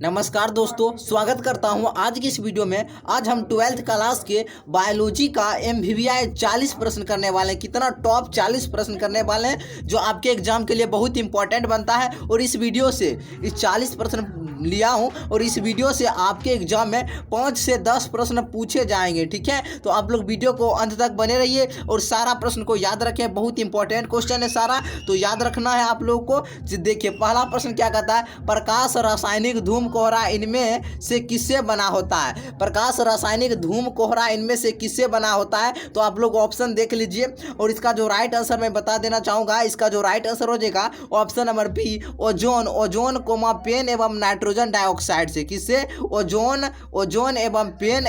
नमस्कार दोस्तों, स्वागत करता हूं आज की इस वीडियो में। आज हम 12th क्लास के बायोलॉजी का MVVI 40 प्रश्न करने वाले हैं। कितना टॉप 40 प्रश्न करने वाले हैं जो आपके एग्जाम के लिए बहुत इंपॉर्टेंट बनता है। और इस वीडियो से इस 40 प्रश्न लिया हूं और इस वीडियो से आपके एग्जाम में 5 से 10 प्रश्न पूछे जाएंगे। ठीक है, तो आप लोग वीडियो को अंत तक बने रहिए और सारा प्रश्न को याद रखें। बहुत इंपॉर्टेंट क्वेश्चन है सारा, तो याद रखना है आप लोगों को। देखिए पहला प्रश्न क्या कहता है, प्रकाश रासायनिक धूम कोहरा इनमें से किससे बना होता है। प्रकाश रासायनिक धूम कोहरा इनमें से किससे बना होता है, तो आप लोग ऑप्शन देख लीजिए। और इसका जो राइट आंसर मैं बता देना चाहूँगा, इसका जो राइट आंसर हो जाएगा option number B, ozone. Ozone comma PAN एवं नाइट्रोजन डाइऑक्साइड से। किससे? ओजोन एवं पेन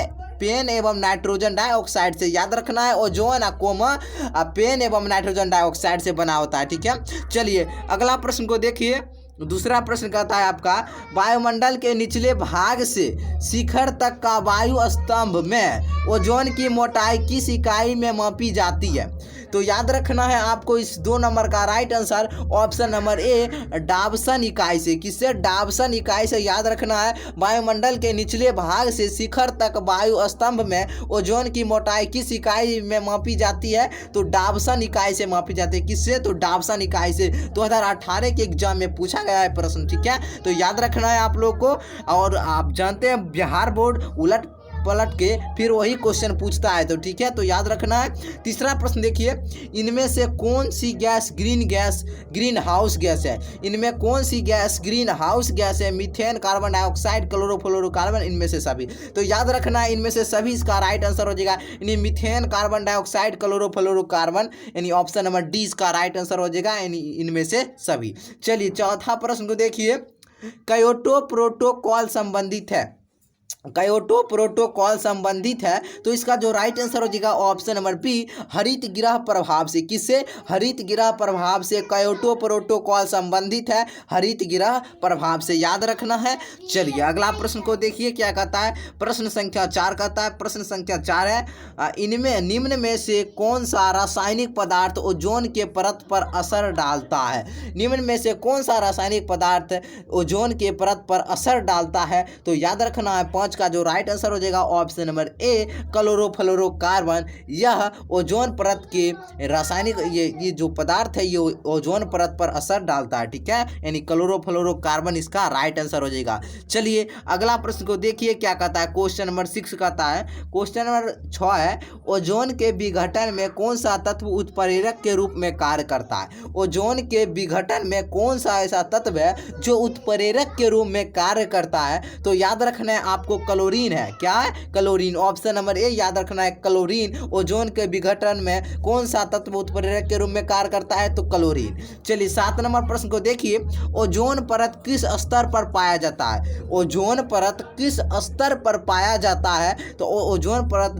एवं नाइट्रोजन डाइऑक्साइड से। याद रखना है, ओजोन कोमा पेन एवं नाइट्रोजन डाइऑक्साइड से बना होता है। ठीक है, चलिए अगला प्रश्न को देखिए। दूसरा प्रश्न कहता है आपका, वायुमंडल के निचले भाग से शिखर तक का वायु स्तंभ में ओजोन की मोटाई किस इकाई में मापी जाती है। तो याद रखना है आपको इस 2 नंबर का right answer option number A, Dobson इकाई से। किससे? डाबसन इकाई से। याद रखना है, वायुमंडल के निचले भाग से शिखर तक वायु स्तंभ में ओजोन की मोटाई किस इकाई में मापी जाती है, तो डाबसन इकाई से मापी जाती है। किससे? तो डाबसन इकाई से। 2018 के एग्जाम में पूछा गया है प्रश्न। ठीक है, तो याद रखना है आप लोग को। और आप जानते हैं बिहार बोर्ड उलट पलट के फिर वही क्वेश्चन पूछता है, तो ठीक है, तो याद रखना है। तीसरा प्रश्न देखिए, इनमें से कौन सी गैस ग्रीन हाउस गैस है। इनमें कौन सी गैस ग्रीन हाउस गैस है? मीथेन, कार्बन डाइऑक्साइड, क्लोरोफ्लोरोकार्बन, इनमें से सभी। तो याद रखना है, इनमें से सभी इसका राइट आंसर हो जाएगा। यानी मीथेन, कार्बन डाइऑक्साइड, क्लोरोफ्लोरोकार्बन, यानी ऑप्शन नंबर डी इसका राइट आंसर हो जाएगा, यानी इनमें से सभी। चलिए चौथा प्रश्न को देखिए, क्योटो प्रोटोकॉल संबंधित है। क्योटो प्रोटोकॉल संबंधित है, तो इसका जो राइट आंसर हो जाएगा ऑप्शन नंबर बी, हरित गृह प्रभाव से। किससे? हरित गृह प्रभाव से क्योटो प्रोटोकॉल संबंधित है, हरित गृह प्रभाव से। याद रखना है। चलिए अगला प्रश्न को देखिए क्या कहता है। प्रश्न संख्या 4 कहता है, प्रश्न संख्या 4 है, इनमें निम्न में से कौन सा रासायनिक पदार्थ ओजोन के परत पर असर डालता है। निम्न में से कौन सा रासायनिक पदार्थ ओजोन के परत पर असर डालता है, तो याद रखना है 5 का जो राइट आंसर हो जाएगा ऑप्शन नंबर ए, क्लोरोफ्लोरोकार्बन। यह ओजोन परत के रासायनिक ये जो पदार्थ है ये ओजोन परत पर असर डालता है। ठीक है, यानी क्लोरोफ्लोरोकार्बन इसका राइट आंसर हो जाएगा। चलिए अगला प्रश्न को देखिए क्या कहता है। क्वेश्चन नंबर 6 कहता है, क्वेश्चन नंबर 6 है, ओजोन के विघटन में कौन सा तत्व उत्प्रेरक के रूप में कार्य करता है। ओजोन के विघटन में कौन सा ऐसा तत्व है जो उत्प्रेरक के रूप में कार्य करता है, तो याद रखना है आपको क्लोरीन है। क्या है? क्लोरीन। ऑप्शन नंबर ए याद रखना है, क्लोरीन। ओजोन के विघटन में कौन सा तत्व उत्प्रेरक के रूप में कार्य करता है, तो क्लोरीन। चलिए 7 नंबर प्रश्न को देखिए, ओजोन परत किस स्तर पर पाया जाता है। ओजोन परत किस स्तर पर पाया जाता है, तो ओजोन परत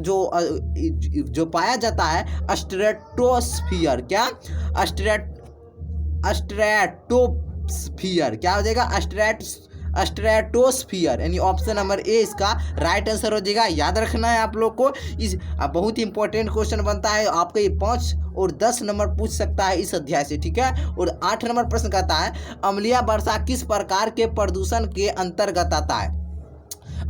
जो पाया जाता है स्ट्रेटोस्फियर। क्या? स्ट्रेटोस्फियर। क्या हो जाएगा? स्ट्रेटोस्फियर, यानी ऑप्शन नंबर ए इसका राइट आंसर हो जाएगा। याद रखना है आप लोग को। इस बहुत इंपॉर्टेंट क्वेश्चन बनता है आपके, ये 5 और 10 नंबर पूछ सकता है इस अध्याय से। ठीक है, और 8 नंबर प्रश्न कहता है, अम्लीय वर्षा किस प्रकार के प्रदूषण के अंतर्गत आता है।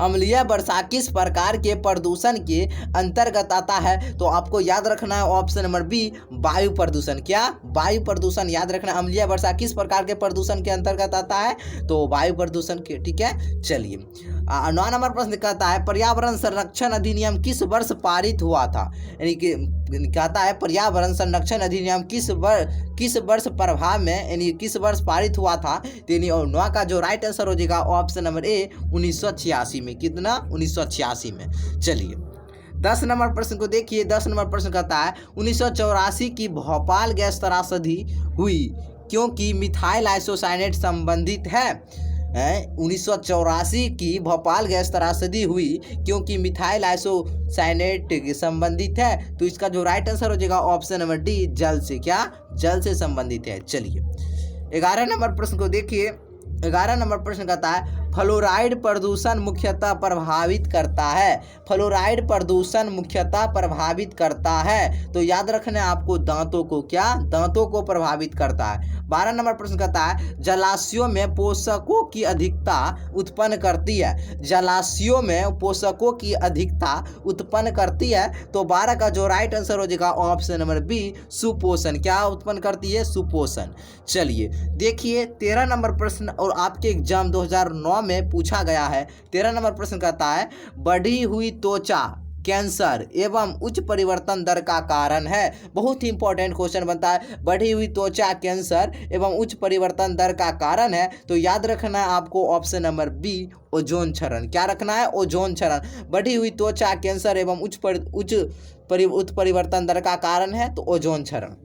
अम्लीय वर्षा किस प्रकार के प्रदूषण के अंतर्गत आता है, तो आपको याद रखना है ऑप्शन नंबर बी, वायु प्रदूषण। क्या? वायु प्रदूषण। याद रखना, अम्लीय वर्षा किस प्रकार के प्रदूषण के अंतर्गत आता है, तो वायु प्रदूषण के। ठीक है, चलिए 9 नंबर प्रश्न कहता है, पर्यावरण संरक्षण अधिनियम किस वर्ष पारित हुआ था। यानी कि कहता है पर्यावरण संरक्षण अधिनियम किस वर्ष प्रभाव में, यानी किस वर्ष पारित हुआ था। यानी 9 का जो राइट आंसर हो जाएगा ऑप्शन नंबर ए, 1986 में। कितना? 1986 में। चलिए 10 नंबर प्रश्न को देखिए। 10 नंबर प्रश्न कहता है, 1984 की भोपाल गैस त्रासदी हुई क्योंकि मिथाइल आइसोसाइनेट संबंधित है। 1984 की भोपाल गैस त्रासदी हुई क्योंकि मिथाइल आइसोसाइनेट संबंधित है, तो इसका जो राइट आंसर हो जाएगा ऑप्शन नंबर डी, जल से। क्या? जल से संबंधित है। चलिए 11 नंबर प्रश्न को देखिए। 11 नंबर प्रश्न कहता है, फ्लोराइड प्रदूषण मुख्यतः प्रभावित करता है। फ्लोराइड प्रदूषण मुख्यतः प्रभावित करता है, तो याद रखना है आपको दांतों को, क्या दांतों को प्रभावित करता है। 12 नंबर प्रश्न कहता है जलाशयों में पोषकों की अधिकता उत्पन्न करती है। जलाशयों में पोषकों की अधिकता उत्पन्न करती है, तो 12 का जो राइट आंसर हो जाएगा ऑप्शन नंबर बी, सुपोषण। क्या उत्पन्न करती है? सुपोषण। चलिए देखिए 13 नंबर प्रश्न, और आपके एग्जाम 2009 में पूछा गया है। 13 नंबर प्रश्न कहता है बढ़ी हुई त्वचा कैंसर एवं उच्च परिवर्तन दर का कारण है। बहुत ही इंपॉर्टेंट क्वेश्चन बनता है, बढ़ी हुई त्वचा कैंसर एवं उच्च परिवर्तन दर का कारण है, तो याद रखना है आपको ऑप्शन नंबर बी, ओजोन क्षरण। क्या रखना है? ओजोन क्षरण। बढ़ी हुई त्वचा कैंसर एवं उच्च परिवर्तन दर का कारण है, तो ओजोन क्षरण।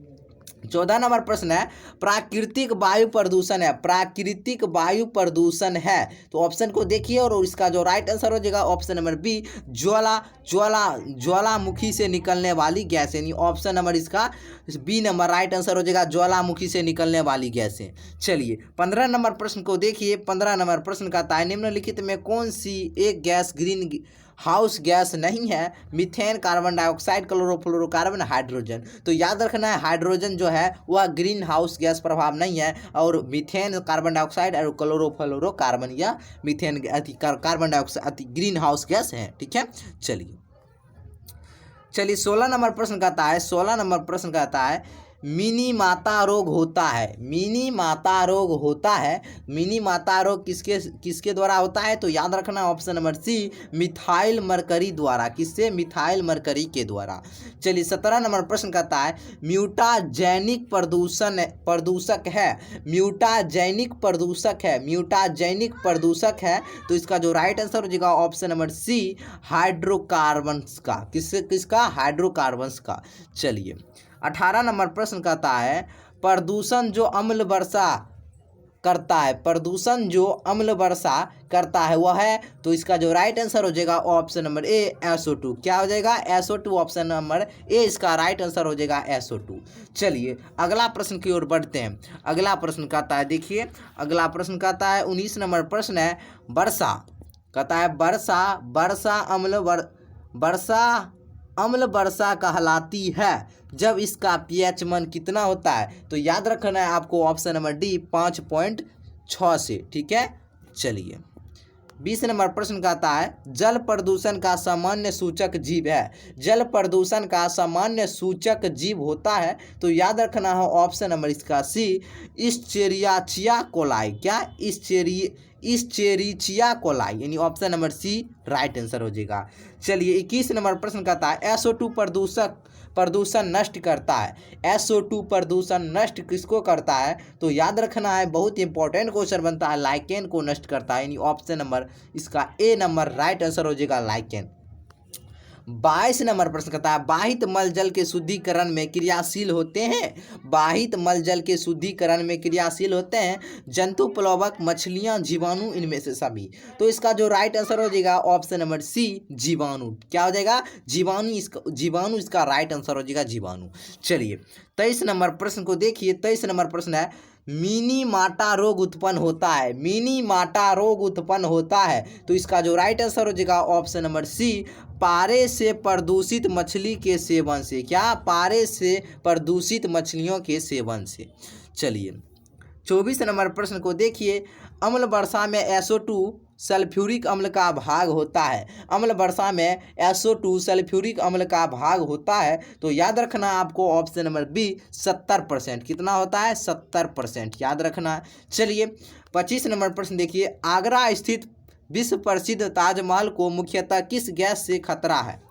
14 नंबर प्रश्न है प्राकृतिक वायु प्रदूषण है। प्राकृतिक वायु प्रदूषण है, तो ऑप्शन को देखिए और इसका जो राइट आंसर हो जाएगा ऑप्शन नंबर बी, ज्वालामुखी से निकलने वाली गैस, यानी ऑप्शन नंबर इसका बी नंबर राइट आंसर हो जाएगा, ज्वालामुखी से निकलने वाली गैसें। चलिए 15 नंबर प्रश्न को देखिए। 15 नंबर प्रश्न कहता है निम्नलिखित में कौन सी एक गैस ग्रीन हाउस गैस नहीं है? Methane, carbon dioxide, chlorofluorocarbon, hydrogen. तो याद रखना है हाइड्रोजन जो है वह ग्रीन हाउस गैस प्रभाव नहीं है, और मीथेन, कार्बन डाइऑक्साइड और क्लोरोफ्लोरोकार्बन या methane carbon dioxide green house gas है। ठीक है, चलिए 16 नंबर प्रश्न कहता है, 16 नंबर प्रश्न कहता है मिनी माता रोग होता है। मिनी माता रोग होता है। मिनी माता रोग किसके द्वारा होता है? तो याद रखना option number C, methyl mercury द्वारा। किससे? मिथाइल मरकरी के द्वारा। चलिए 17 नंबर प्रश्न कहता है म्यूटाजैनिक प्रदूषक है। म्यूटाजैनिक प्रदूषक है। म्यूटाजैनिक प्रदूषक है, तो इसका जो राइट आंसर हो जाएगा ऑप्शन नंबर सी, हाइड्रोकार्बन्स का। किसका? हाइड्रोकार्बन्स का। चलिए 18 नंबर प्रश्न कहता है प्रदूषण जो अम्ल वर्षा करता है। प्रदूषण जो अम्ल वर्षा करता है वह है, तो इसका जो राइट आंसर हो जाएगा ऑप्शन नंबर ए, SO2। क्या हो जाएगा? SO2। ऑप्शन नंबर ए इसका राइट आंसर हो जाएगा, SO2। चलिए अगला प्रश्न की ओर बढ़ते हैं। अगला प्रश्न कहता है, देखिए अगला प्रश्न कहता है 19 नंबर प्रश्न है वर्षा। कहता है अम्ल वर्षा कहलाती है जब इसका pH मान कितना होता है? तो याद रखना है आपको ऑप्शन नंबर डी, 5.6 से। ठीक है, चलिए 20 नंबर प्रश्न कहता है जल प्रदूषण का सामान्य सूचक जीव है। जल प्रदूषण का सामान्य सूचक जीव होता है, तो याद रखना है ऑप्शन नंबर इसका सी, इस्चेरिचिया कोलाई। क्या? इस्चेरिचिया कोलाई, यानी option number C right answer हो जाएगा। चलिए 21 नंबर प्रश्न कहता है SO2 प्रदूषण नष्ट करता है। SO2 प्रदूषण नष्ट किसको करता है? तो याद रखना है बहुत इंपॉर्टेंट क्वेश्चन बनता है, लाइकेन को नष्ट करता है, यानी ऑप्शन नंबर इसका ए नंबर राइट आंसर हो जाएगा, लाइकेन। 22 नंबर प्रश्न कहता है बाहित मल जल के शुद्धिकरण में क्रियाशील होते हैं। बाहित मल जल के शुद्धिकरण में क्रियाशील होते हैं जंतु, प्लवक, मछलियां, जीवाणु, इनमें से सभी। तो इसका जो राइट आंसर हो जाएगा ऑप्शन नंबर सी, जीवाणु। क्या हो जाएगा? जीवाणु इसका राइट आंसर हो जाएगा, जीवाणु। चलिए 23 नंबर प्रश्न को देखिए। 23 नंबर प्रश्न है मिनी माटा रोग उत्पन्न होता है। मिनी माटा रोग उत्पन्न होता है, तो इसका जो राइट आंसर हो जाएगा ऑप्शन नंबर सी, पारे से प्रदूषित मछली के सेवन से। क्या? पारे से प्रदूषित मछलियों के सेवन से। चलिए 24 नंबर प्रश्न को देखिए। अम्ल वर्षा में SO2 सल्फ्यूरिक अम्ल का भाग होता है। अम्ल वर्षा में SO2 सल्फ्यूरिक अम्ल का भाग होता है, तो याद रखना आपको ऑप्शन नंबर बी, 70%। कितना होता है? 70%, याद रखना। चलिए 25 नंबर प्रश्न देखिए। आगरा स्थित विश्व प्रसिद्ध ताजमहल को मुख्यतः किस गैस से खतरा है?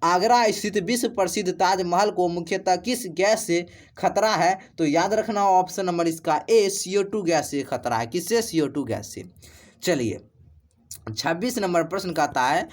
आगरा स्थित विश्व प्रसिद्ध ताजमहल को मुख्यतः किस गैस से खतरा है? तो याद रखना ऑप्शन नंबर इसका ए, CO2 गैस से खतरा है। किससे? CO2 गैस से। चलिए 26 नंबर प्रश्न कहता है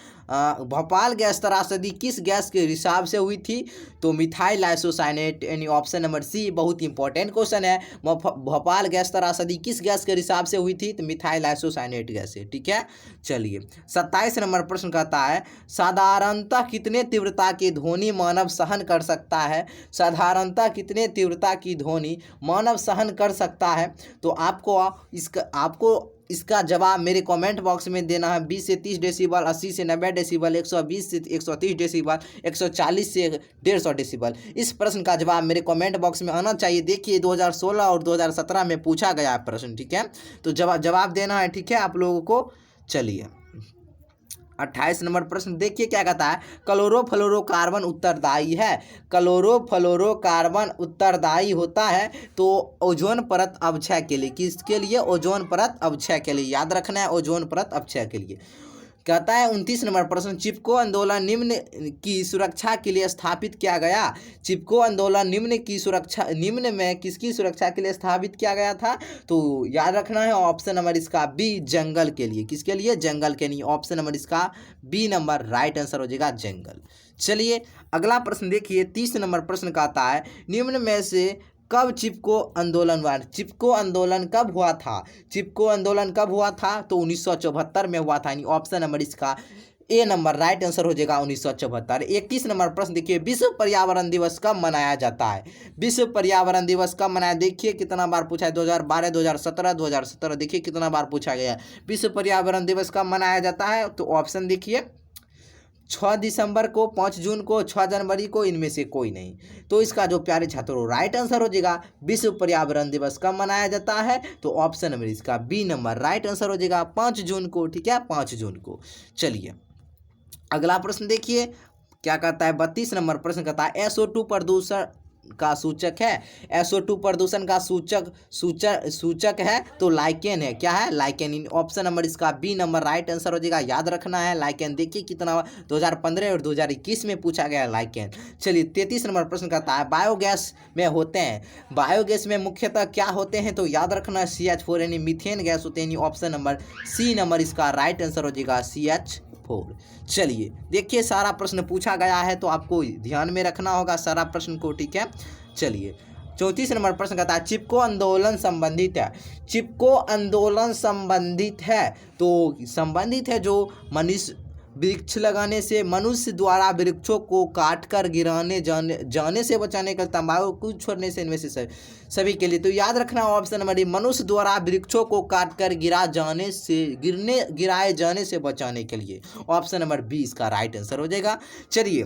भोपाल गैस त्रासदी किस गैस के हिसाब से हुई थी? तो मिथाइल आइसोसाइनेट, यानी ऑप्शन नंबर सी। बहुत इंपॉर्टेंट क्वेश्चन है। भोपाल गैस त्रासदी किस गैस के हिसाब से हुई थी? तो मिथाइल आइसोसाइनेट गैस से। ठीक है, चलिए 27 नंबर प्रश्न कहता है साधारणतः कितने तीव्रता की ध्वनि मानव सहन कर सकता है? साधारणतः कितने तीव्रता की ध्वनि मानव सहन कर सकता है? तो आपको इसका जवाब मेरे कमेंट बॉक्स में देना है। 20 से 30 डेसिबल, 80 से 90 डेसिबल, 120 से 130 डेसिबल, 140 से 150 डेसिबल। इस प्रश्न का जवाब मेरे कमेंट बॉक्स में आना चाहिए। देखिए 2016 और 2017 में पूछा गया है प्रश्न, ठीक है। तो जवाब देना है, ठीक है आप लोगों को। चलिए 28 नंबर प्रश्न देखिए क्या कहता है। क्लोरोफ्लोरोकार्बन उत्तरदायी है। क्लोरोफ्लोरोकार्बन उत्तरदायी होता है तो ओजोन परत अपक्षय के लिए। किसके लिए? ओजोन परत अपक्षय के लिए। याद रखना है, ओजोन परत अपक्षय के लिए। कहता है 29 नंबर प्रश्न, चिपको आंदोलन निम्न की सुरक्षा के लिए स्थापित किया गया। चिपको आंदोलन निम्न में किसकी सुरक्षा के लिए स्थापित किया गया था? तो याद रखना है ऑप्शन नंबर इसका बी, जंगल के लिए। किसके लिए? जंगल के लिए। ऑप्शन नंबर इसका बी नंबर राइट आंसर हो जाएगा जंगल। चलिए अगला प्रश्न देखिए 30 नंबर प्रश्न कहता है, निम्न में से कब चिपको आंदोलन हुआ? चिपको आंदोलन कब हुआ था? चिपको आंदोलन कब हुआ था? तो 1974 में हुआ था। यानी ऑप्शन नंबर इसका ए नंबर राइट आंसर हो जाएगा 1974। 31 नंबर प्रश्न देखिए, विश्व पर्यावरण दिवस कब मनाया जाता है? विश्व पर्यावरण दिवस कब मनाया? देखिए कितना बार पूछा है, 2012, 2017, 2017। देखिए कितना बार पूछा गया है। विश्व पर्यावरण दिवस कब मनाया जाता है? तो ऑप्शन देखिए 6 दिसंबर को, 5 जून को, 6 जनवरी को, इनमें से कोई नहीं। तो इसका जो प्यारे छात्रों राइट आंसर हो जाएगा विश्व पर्यावरण दिवस कब मनाया जाता है? तो ऑप्शन नंबर इसका बी नंबर राइट आंसर हो जाएगा 5 जून को, ठीक है, 5 जून को। चलिए अगला प्रश्न देखिए क्या कहता है। 32 नंबर प्रश्न कहता है, SO2 प्रदूषण का सूचक है। SO2 प्रदूषण का सूचक है तो लाइकेन है। क्या है? लाइकेन। ऑप्शन नंबर इसका बी नंबर राइट आंसर हो जाएगा। याद रखना है लाइकेन। देखिए कितना 2015 और 2021 में पूछा गया है लाइकेन। चलिए 33 नंबर प्रश्न कहता है, बायोगैस में होते हैं। बायोगैस में मुख्यतः क्या होते हैं? तो याद रखना है CH4 यानी मीथेन गैस होते हैं। ऑप्शन नंबर सी नंबर इसका राइट आंसर हो जाएगा CH4। चलिए देखिए सारा प्रश्न पूछा गया है तो आपको ध्यान में रखना होगा सारा प्रश्न को, ठीक है। चलिए 34 नंबर प्रश्न कहता है, चिपको आंदोलन संबंधित है। चिपको आंदोलन संबंधित है तो संबंधित है जो मनुष्य वृक्ष लगाने से, मनुष्य द्वारा वृक्षों को काटकर गिराने जाने से बचाने का, तंबाकू छोड़ने से, इनमें से सभी के लिए। तो याद रखना ऑप्शन नंबर डी, मनुष्य द्वारा वृक्षों को काटकर गिराए जाने से बचाने के लिए। ऑप्शन नंबर बी इसका राइट आंसर हो जाएगा। चलिए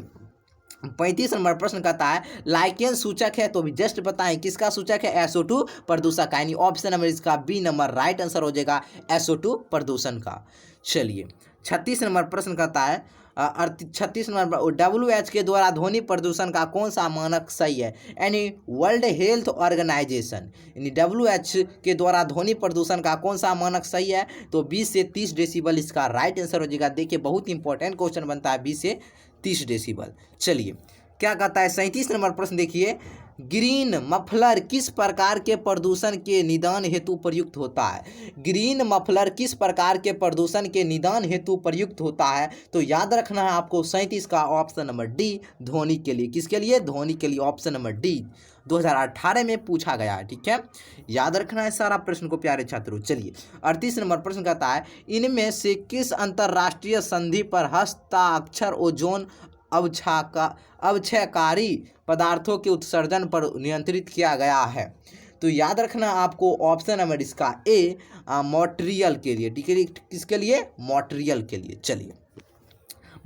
35 नंबर प्रश्न कहता है, लाइकेन सूचक है तो भी जस्ट बताएं किसका सूचक है? SO2 प्रदूषक का। यानी ऑप्शन नंबर इसका बी नंबर राइट आंसर हो जाएगा SO2 प्रदूषण का। चलिए 36 नंबर प्रश्न कहता है, 36 नंबर WHO के द्वारा ध्वनि प्रदूषण का कौन सा मानक सही है? यानी वर्ल्ड हेल्थ ऑर्गेनाइजेशन, यानी WHO के द्वारा ध्वनि प्रदूषण का कौन सा मानक सही है? तो 20 से 30 डेसिबल इसका राइट आंसर हो जाएगा। देखिए बहुत इंपॉर्टेंट क्वेश्चन बनता है 20 से 30 डेसिबल। चलिए क्या कहता है 37 नंबर प्रश्न देखिए, ग्रीन मफलर किस प्रकार के प्रदूषण के निदान हेतु प्रयुक्त होता है? ग्रीन मफलर किस प्रकार के प्रदूषण के निदान हेतु प्रयुक्त होता है? तो याद रखना है आपको 37 का ऑप्शन नंबर डी, ध्वनि के लिए। किसके लिए? ध्वनि के लिए। ऑप्शन नंबर डी 2018 में पूछा गया है, ठीक है। याद रखना है सारा प्रश्न को प्यारे छात्रों। चलिए 38 नंबर प्रश्न कहता है, इनमें से किस अंतर्राष्ट्रीय संधि पर हस्ताक्षर ओजोन अवक्षयकारी पदार्थों के उत्सर्जन पर नियंत्रित किया गया है? तो याद रखना आपको ऑप्शन नंबर इसका ए, मॉन्ट्रियल के लिए, ठीक है। किसके लिए? मॉन्ट्रियल के लिए। चलिए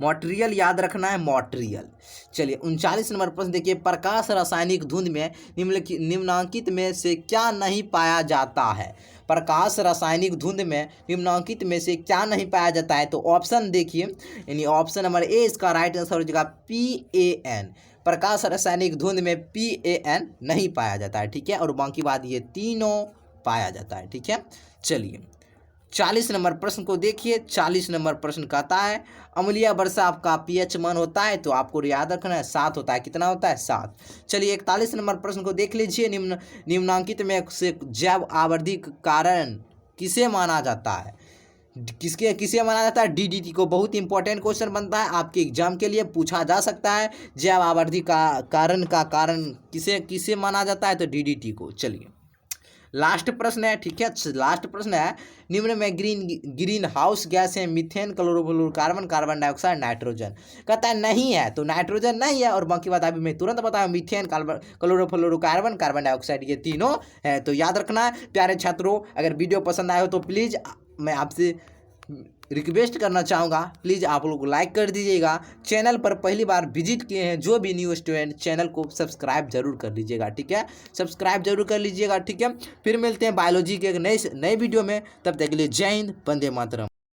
मॉन्ट्रियल याद रखना है, मॉन्ट्रियल। चलिए 39 नंबर प्रश्न देखिए, प्रकाश रासायनिक धुंध में निम्नांकित में से क्या नहीं पाया जाता है? प्रकाश रासायनिक धुंध में निम्नांकित में से क्या नहीं पाया जाता है? तो ऑप्शन देखिए, यानी ऑप्शन नंबर ए इसका राइट आंसर हो जाएगा PAN। प्रकाश रासायनिक धुंध में PAN नहीं पाया जाता है, ठीक है। और बाकी बात ये तीनों पाया जाता है, ठीक है। चलिए 40 नंबर प्रश्न को देखिए। 40 नंबर प्रश्न कहता है, अम्लीय वर्षा आपका pH मान होता है तो आपको याद रखना है 7 होता है। कितना होता है? 7। चलिए 41 नंबर प्रश्न को देख लीजिए, निम्नांकित में से जैव आवृद्धि कारण किसे माना जाता है? किसे माना जाता है? DDT को। बहुत इंपॉर्टेंट क्वेश्चन बनता है आपके एग्जाम के लिए, पूछा जा सकता है। जैव आवृद्धि का कारण किसे माना जाता है? तो DDT को। चलिए लास्ट प्रश्न है, ठीक है। लास्ट प्रश्न है, निम्न में ग्रीन हाउस गैस है methane, chlorofluorocarbon, carbon dioxide, nitrogen. कहता है नहीं है तो नाइट्रोजन नहीं है, और बाकी बात अभी मैं तुरंत बताऊँ, मीथेन, क्लोरोफ्लोरोकार्बन, कार्बन डाइऑक्साइड, ये तीनों है। तो याद रखना है प्यारे छात्रों, अगर वीडियो पसंद आए हो तो प्लीज़ मैं आपसे रिक्वेस्ट करना चाहूँगा, प्लीज़ आप लोग लाइक कर दीजिएगा। चैनल पर पहली बार विजिट किए हैं जो भी न्यू स्टूडेंट, चैनल को सब्सक्राइब जरूर कर लीजिएगा, ठीक है। सब्सक्राइब जरूर कर लीजिएगा, ठीक है। फिर मिलते हैं बायोलॉजी के एक नए वीडियो में, तब तक के लिए जय हिंद, वंदे मातरम।